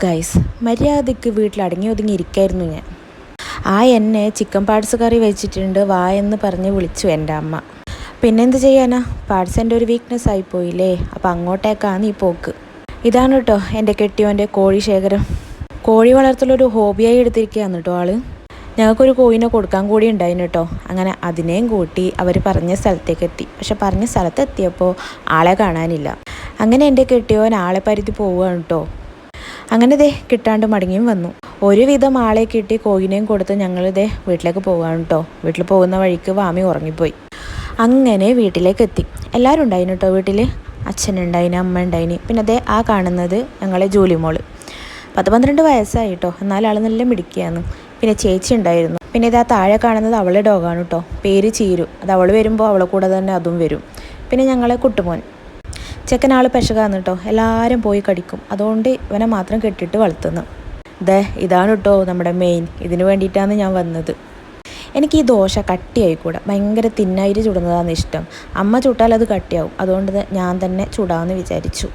Guys, മര്യാദയ്ക്ക് വീട്ടിൽ അടങ്ങി ഒതുങ്ങി ഇരിക്കായിരുന്നു ഞാൻ. എന്നെ ചിക്കൻ പാർട്സ് കറി വെച്ചിട്ടുണ്ട് വാ എന്ന് പറഞ്ഞ് വിളിച്ചു എൻ്റെ അമ്മ. പിന്നെന്ത് ചെയ്യാനാ, പാർട്സ് എൻ്റെ ഒരു വീക്ക്നെസ് ആയിപ്പോയില്ലേ. അപ്പം അങ്ങോട്ടേക്കാണ് ഈ പോക്ക്. ഇതാണ് കേട്ടോ എൻ്റെ കെട്ടിയോൻ്റെ കോഴി ശേഖരം. കോഴി വളർത്തലൊരു ഹോബിയായി എടുത്തിരിക്കുകയാണ് കേട്ടോ ആള്. ഞങ്ങൾക്കൊരു കോഴിനെ കൊടുക്കാൻ കൂടി ഉണ്ടായിരുന്നു കേട്ടോ. അങ്ങനെ അതിനെയും കൂട്ടി അവർ പറഞ്ഞ സ്ഥലത്തേക്ക് എത്തി. പക്ഷെ പറഞ്ഞ സ്ഥലത്തെത്തിയപ്പോൾ ആളെ കാണാനില്ല. അങ്ങനെ എൻ്റെ കെട്ടിയോൻ ആളെ പരിധി പോവുകയാണ് കേട്ടോ. അങ്ങനെ കിട്ടാണ്ട് മടങ്ങിയും വന്നു. ഒരുവിധം ആളെ കിട്ടി കോഴിനെയും കൊടുത്ത് ഞങ്ങൾ വീട്ടിലേക്ക് പോവുകയാണ് കേട്ടോ. വീട്ടിൽ പോകുന്ന വഴിക്ക് വാമി ഉറങ്ങിപ്പോയി. അങ്ങനെ വീട്ടിലേക്ക് എത്തി. എല്ലാവരും ഉണ്ടായിരുന്നു കേട്ടോ വീട്ടിൽ. അച്ഛനുണ്ടായിന്, അമ്മ ഉണ്ടായിന്, പിന്നെ ആ കാണുന്നത് ഞങ്ങളെ ജോലി മോള്. 10-12 വയസ്സായി കേട്ടോ. എന്നാൽ ആൾ നല്ല മിടുക്കിയാണ്. പിന്നെ ചേച്ചി ഉണ്ടായിരുന്നു. പിന്നെ താഴെ കാണുന്നത് അവളുടെ ഡോഗാണ് കേട്ടോ. പേര് ചീരു. അത് അവൾ വരുമ്പോൾ അവളെ കൂടെ തന്നെ അതും വരും. പിന്നെ ഞങ്ങളെ കുട്ടുമോൻ. ചെക്കനാൾ പെശകാന്ന് കേട്ടോ. എല്ലാവരും പോയി കടിക്കും. അതുകൊണ്ട് ഇവനെ മാത്രം കെട്ടിട്ട് വളർത്തുന്നു. ഇതാണ് കേട്ടോ നമ്മുടെ മെയിൻ. ഇതിന് വേണ്ടിയിട്ടാണ് ഞാൻ വന്നത്. എനിക്ക് ഈ ദോശ കട്ടിയായിക്കൂടാ. ഭയങ്കര തിന്നായിട്ട് ചുടുന്നതാണ് ഇഷ്ടം. അമ്മ ചുട്ടാൽ അത് കട്ടിയാവും. അതുകൊണ്ട് ഞാൻ തന്നെ ചുടാമെന്ന് വിചാരിച്ചു.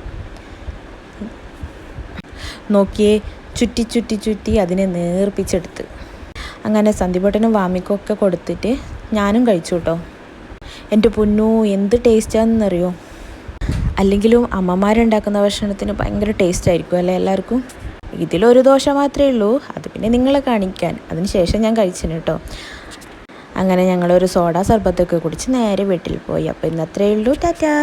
നോക്കിയേ, ചുറ്റി ചുറ്റി ചുറ്റി അതിനെ നേർപ്പിച്ചെടുത്ത്. അങ്ങനെ സന്ദീപേട്ടനും വാമിക്കും ഒക്കെ കൊടുത്തിട്ട് ഞാനും കഴിച്ചു കേട്ടോ. എൻ്റെ പൊന്നൂ, എന്ത് ടേസ്റ്റാണെന്നറിയോ. അല്ലെങ്കിലും അമ്മമാരുണ്ടാക്കുന്ന ഭക്ഷണത്തിന് ഭയങ്കര ടേസ്റ്റ് ആയിരിക്കും അല്ലേ എല്ലാവർക്കും. ഇതിലൊരു ദോശ മാത്രമേ ഉള്ളൂ. അത് പിന്നെ നിങ്ങളെ കാണിക്കാൻ. അതിന് ശേഷം ഞാൻ കഴിച്ചിന് കേട്ടോ. അങ്ങനെ ഞങ്ങളൊരു സോഡ സർബത്തൊക്കെ കുടിച്ച് നേരെ വീട്ടിൽ പോയി. അപ്പോൾ ഇന്ന് അത്രയേ ഉള്ളൂ. ടാറ്റാ.